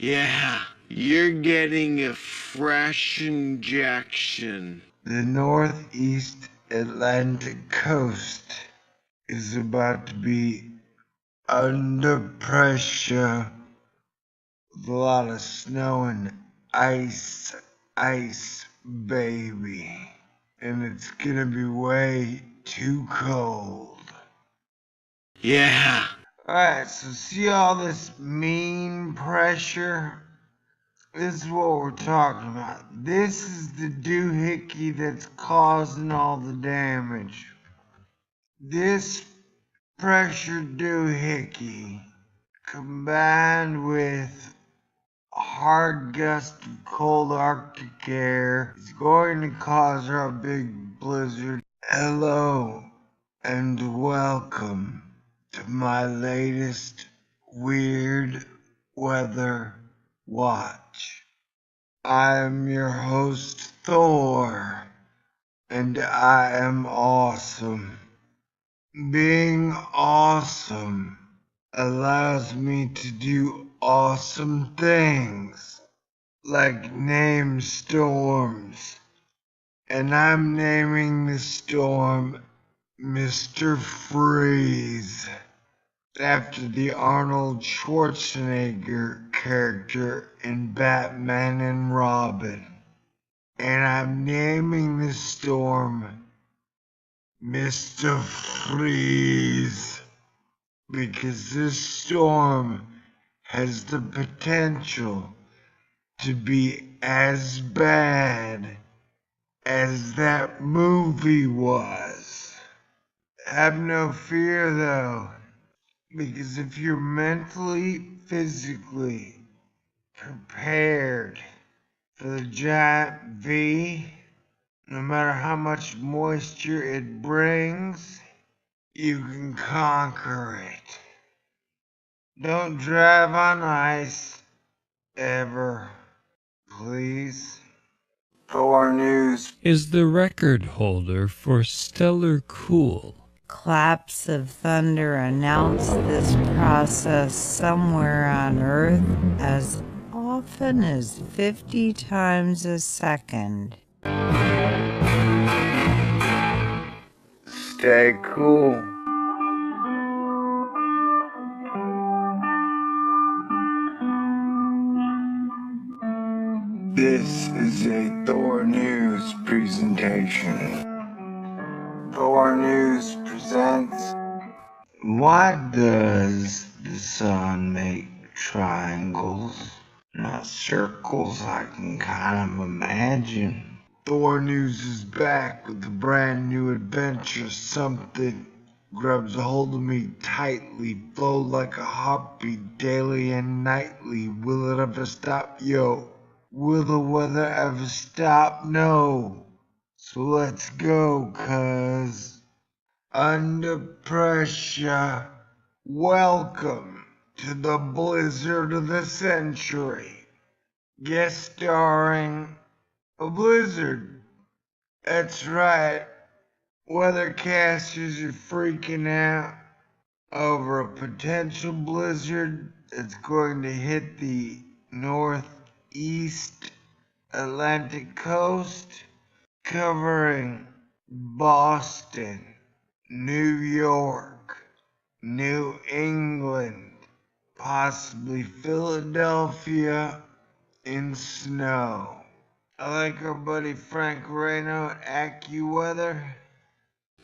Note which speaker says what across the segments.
Speaker 1: Yeah, you're getting a fresh injection.
Speaker 2: The Northeast Atlantic coast is about to be under pressure with a lot of snow and ice, baby. And it's gonna be way too cold.
Speaker 1: Yeah.
Speaker 2: Alright, so see all this mean pressure? This is what we're talking about. This is the doohickey that's causing all the damage. This pressure doohickey, combined with a hard gust of cold Arctic air, is going to cause our big blizzard. Hello and welcome to my latest weird weather watch. I am your host, Thor, and I am awesome. Being awesome allows me to do awesome things, like name storms, and I'm naming the storm Mr. Freeze, after the Arnold Schwarzenegger character in Batman and Robin. And I'm naming the storm Mr. Freeze because this storm has the potential to be as bad as that movie was. Have no fear though, because if you're mentally, physically prepared for the giant V, no matter how much moisture it brings, you can conquer it. Don't drive on ice, ever, please. Thor News
Speaker 3: is the record holder for Stellar Cool.
Speaker 4: Claps of thunder announce this process somewhere on Earth as often as 50 times a second.
Speaker 2: Stay cool. This is a Thor News presentation. Thor News presents. Why does the sun make triangles, not circles I can kind of imagine? Thor News is back with a brand new adventure. Something grabs a hold of me tightly, flow like a heartbeat daily and nightly. Will it ever stop? Yo, will the weather ever stop? No. So let's go, cuz. Under pressure. Welcome to the blizzard of the century. Guest starring a blizzard. That's right. Weathercasters are freaking out over a potential blizzard that's going to hit the northeast Atlantic coast, covering Boston, New York, New England, possibly Philadelphia, in snow. I like our buddy Frank Reno at AccuWeather.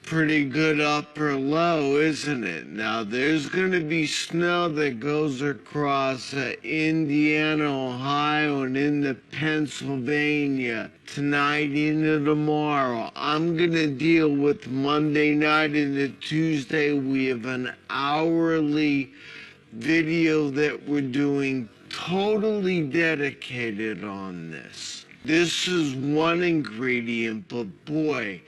Speaker 1: Pretty good upper low, isn't it? Now, there's going to be snow that goes across Indiana, Ohio, and into Pennsylvania tonight into tomorrow. I'm going to deal with Monday night into Tuesday. We have an hourly video that we're doing totally dedicated on this. This is one ingredient, but boy,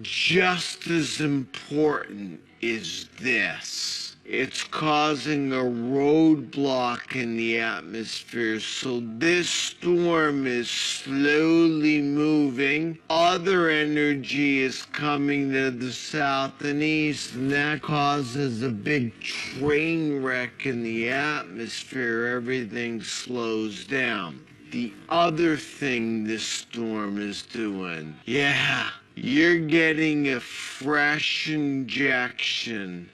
Speaker 1: just as important is this. It's causing a roadblock in the atmosphere, so this storm is slowly moving. Other energy is coming to the south and east, and that causes a big train wreck in the atmosphere. Everything slows down. The other thing this storm is doing, yeah, you're getting a fresh injection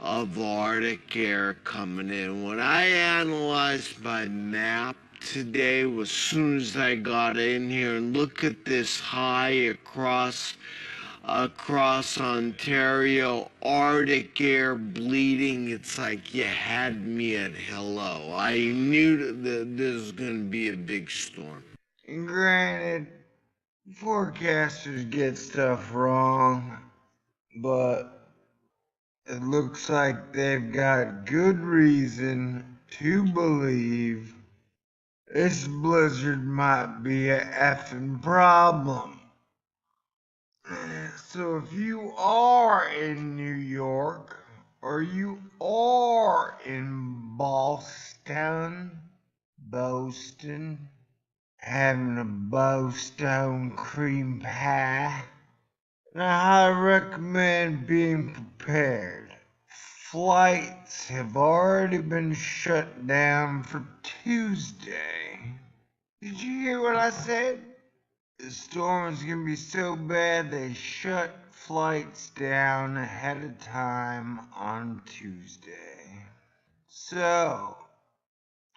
Speaker 1: of Arctic air coming in. When I analyzed my map today, as soon as I got in here, and look at this high across Ontario, Arctic air bleeding, it's like you had me at hello. I knew that this was going to be a big storm.
Speaker 2: And granted, forecasters get stuff wrong, but it looks like they've got good reason to believe this blizzard might be a effing problem. So if you are in New York, or you are in Boston, having a Boston cream pie, and I recommend being prepared. Flights have already been shut down for Tuesday. Did you hear what I said? The storm is going to be so bad they shut flights down ahead of time on Tuesday. So,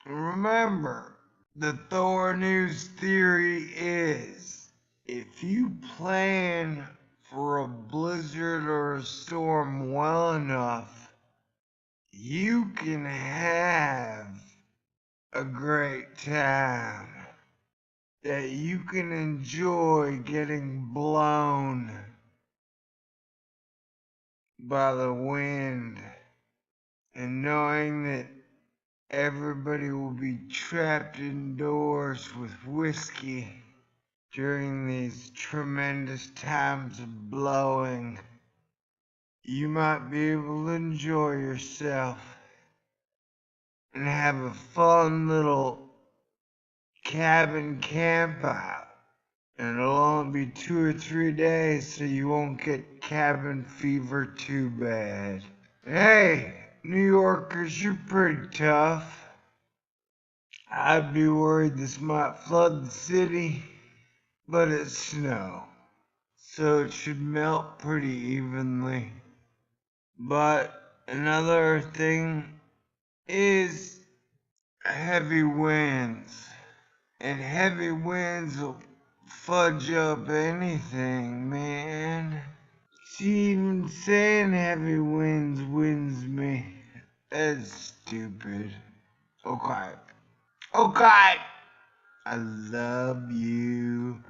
Speaker 2: remember, the Thor News theory is, if you plan for a blizzard or a storm well enough, you can have a great time that you can enjoy getting blown by the wind and knowing that everybody will be trapped indoors with whiskey during these tremendous times of blowing. You might be able to enjoy yourself and have a fun little cabin camp out. And it'll only be 2 or 3 days, so you won't get cabin fever too bad. Hey, New Yorkers, you're pretty tough. I'd be worried this might flood the city, but it's snow, so it should melt pretty evenly. But another thing is heavy winds. And heavy winds will fudge up anything, man. See, even saying heavy winds wins me. That's stupid. Okay. I love you.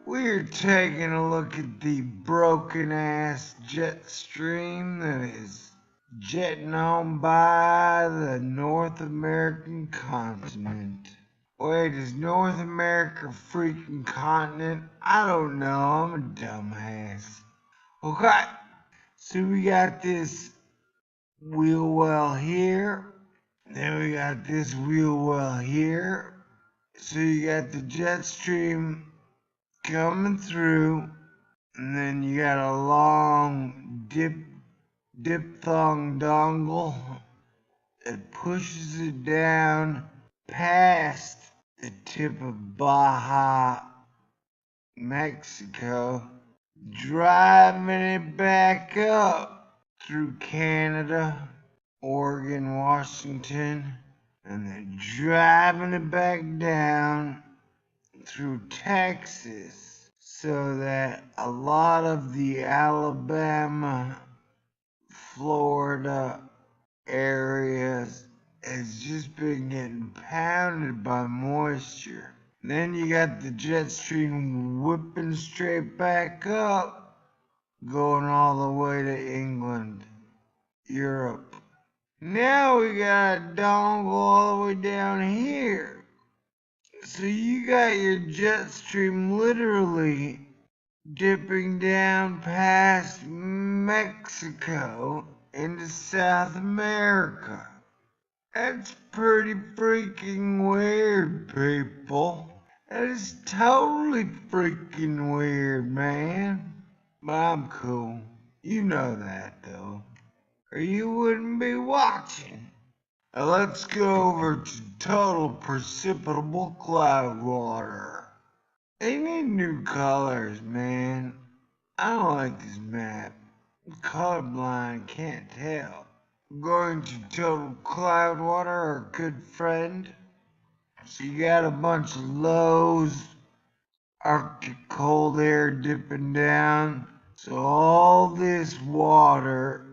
Speaker 2: We're taking a look at the broken ass jet stream that is jetting on by the North American continent. Wait, is North America a freaking continent? I don't know, I'm a dumbass. Okay, so we got this wheel well here, then we got this wheel well here. So you got the jet stream coming through, and then you got a long diphthong dongle that pushes it down past the tip of Baja, Mexico, driving it back up through Canada, Oregon, Washington, and then driving it back down through Texas, so that a lot of the Alabama, Florida areas has just been getting pounded by moisture. Then you got the jet stream whipping straight back up, going all the way to England, Europe. Now we got a dongle all the way down here. So you got your jet stream literally dipping down past Mexico into South America. That's pretty freaking weird, people. That is totally freaking weird, man. But I'm cool. You know that, though. Or you wouldn't be watching. Now let's go over to total precipitable cloud water. They need new colors, man. I don't like this map. I'm colorblind, can't tell. Going to total cloud water, our good friend. So you got a bunch of lows, Arctic cold air dipping down. So all this water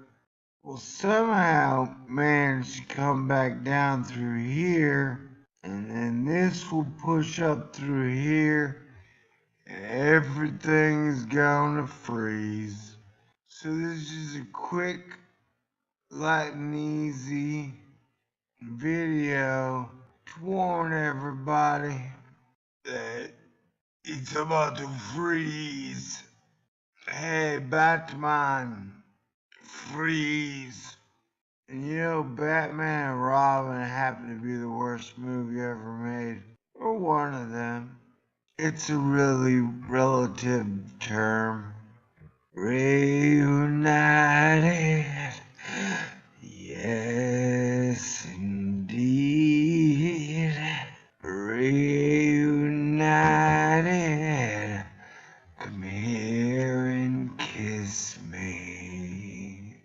Speaker 2: will somehow manage to come back down through here. And then this will push up through here. And everything is gonna freeze. So this is a quick, light and easy video to warn everybody that it's about to freeze. Hey, Batman, freeze. And you know, Batman and Robin happen to be the worst movie ever made. Or one of them. It's a really relative term. Reunited. Yes, indeed. Reunited. Come here and kiss me.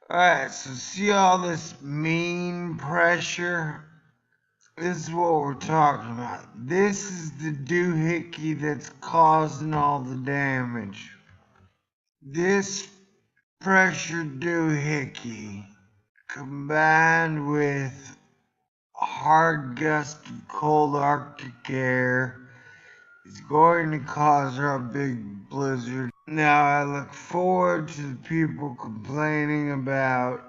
Speaker 2: Alright, so see all this mean pressure? This is what we're talking about. This is the doohickey that's causing all the damage. This pressure doohickey, combined with a hard gust of cold Arctic air, is going to cause our big blizzard. Now I look forward to the people complaining about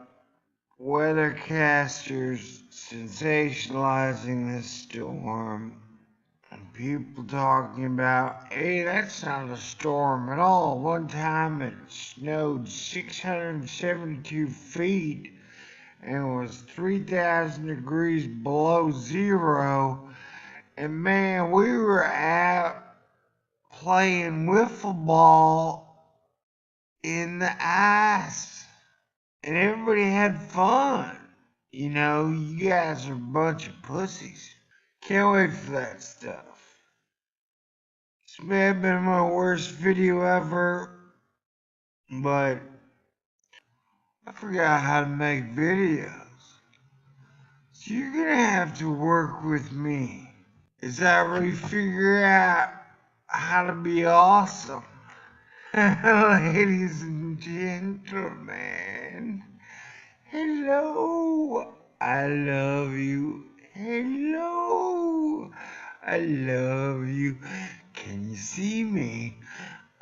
Speaker 2: weathercasters sensationalizing this storm. And people talking about, hey, that's not a storm at all. One time it snowed 672 feet and was 3,000 degrees below zero. And man, we were out playing wiffle ball in the ice. And everybody had fun. You know, you guys are a bunch of pussies. Can't wait for that stuff. This may have been my worst video ever, but I forgot how to make videos. So you're gonna have to work with me as I refigure out how to be awesome. Ladies and gentlemen, hello, I love you. Hello, I love you. Can you see me?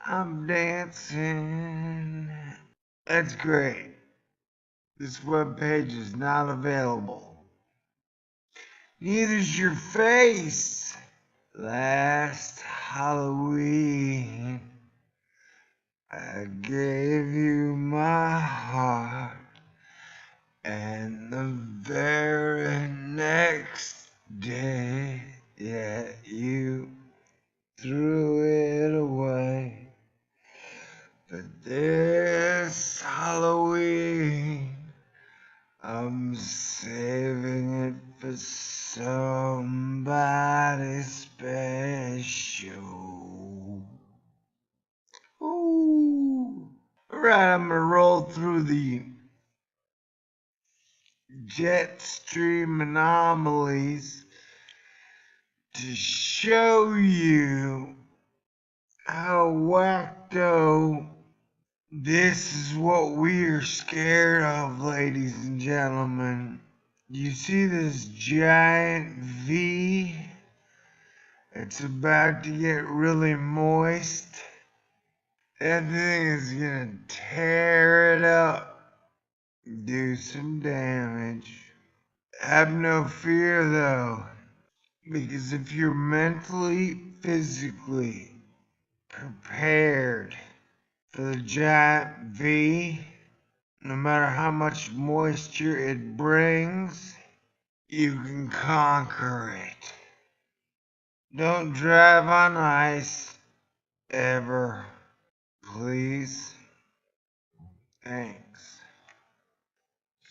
Speaker 2: I'm dancing. That's great. This webpage is not available. Neither's your face. Last Halloween, I gave you my heart, and the very next day, yeah, you threw it away. But this Halloween, I'm saving it for somebody special. Ooh. Alright, I'm gonna roll through the jet stream anomalies to show you how wacko this is. What we're scared of, ladies and gentlemen. You see this giant V? It's about to get really moist. That thing is gonna tear it up, do some damage. Have no fear though, because if you're mentally, physically prepared for the giant V, No matter how much moisture it brings, you can conquer it. Don't drive on ice, ever. Please. Thanks.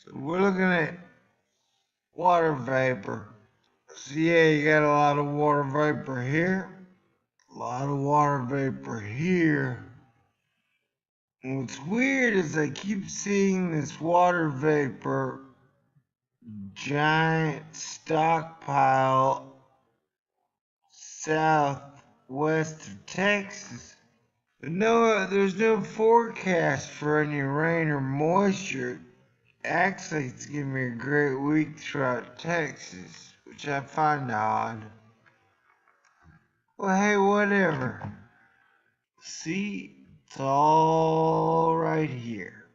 Speaker 2: So we're looking at water vapor. So yeah, you got a lot of water vapor here. A lot of water vapor here. And what's weird is I keep seeing this water vapor giant stockpile southwest of Texas. But no, there's no forecast for any rain or moisture. Actually, it's giving me a great week throughout Texas, which I find odd. Well, hey, whatever. See, it's all right here.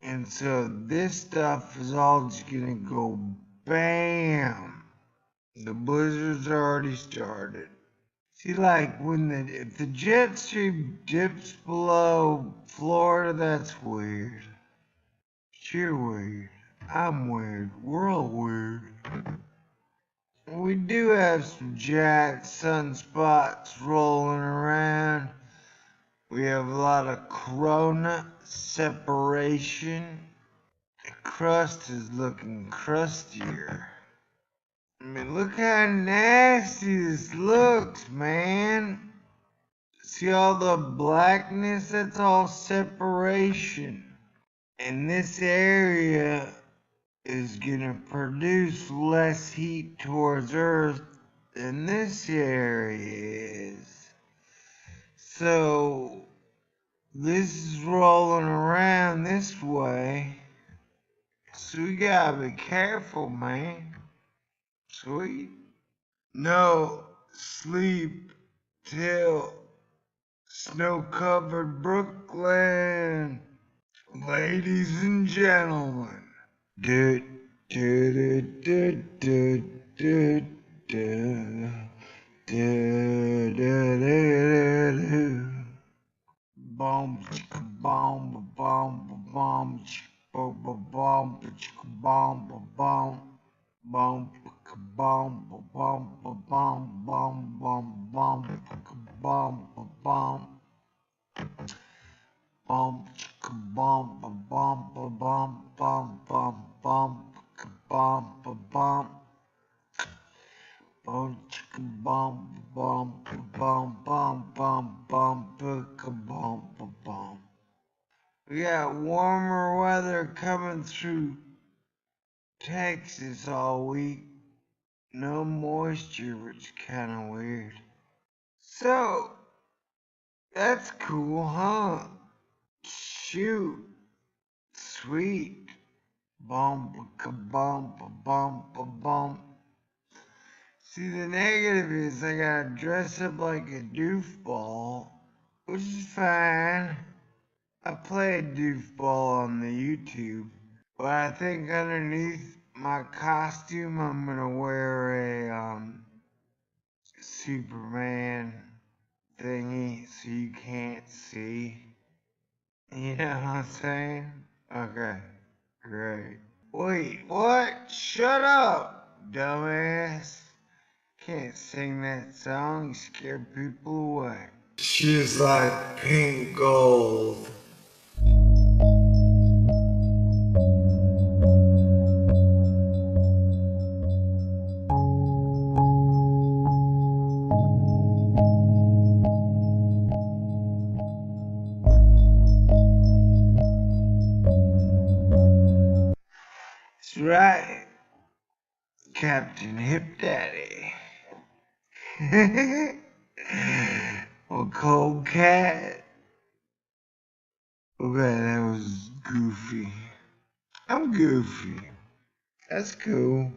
Speaker 2: And so this stuff is all just gonna go bam. The blizzard's already started. See, like if the jet stream dips below Florida, that's weird. But you're weird. I'm weird. We're all weird. We do have some giant sunspots rolling around. We have a lot of corona separation. The crust is looking crustier. I mean, look how nasty this looks, man. See all the blackness? That's all separation. And this area is gonna produce less heat towards Earth than this area is. So, this is rolling around this way. So we gotta be careful, man. Sweet. No sleep till snow-covered Brooklyn. Ladies and gentlemen. Do, do, do, do, do, do, do. Do, do, do, do. Bomb, chicka, bomb, bomb, bomb, chicka, bomb, chicka, bomb, bomb. Bomb, bomb, bomb, bomb, bomb, bomb, bomb, bomb, bomb. Bomb, bomb, bomb, bomb, bomb, bomb, bomb, bomb, bomb. Bomb, bomb, bomb, bomb, bomb, bomb, bomb, bomb. We got warmer weather coming through Texas all week. No moisture, which is kind of weird. So, that's cool, huh? Shoot. Sweet. Bum, bum, bum, bum. See, the negative is I gotta dress up like a doofball, which is fine. I play a doofball on the YouTube, but I think underneath my costume I'm gonna wear a Superman thingy so you can't see. You know what I'm saying? Okay, great. Wait, what? Shut up, dumbass. Can't sing that song, you scare people away. She's like pink gold. That's right, Captain Hip Daddy. Well, Cold Cat. Okay, that was goofy. I'm goofy. That's cool.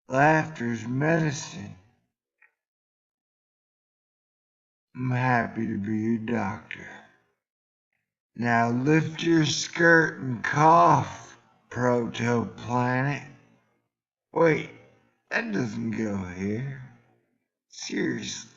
Speaker 2: Laughter's medicine. I'm happy to be your doctor. Now lift your skirt and cough, Proto-Planet. Wait, that doesn't go here. Seriously.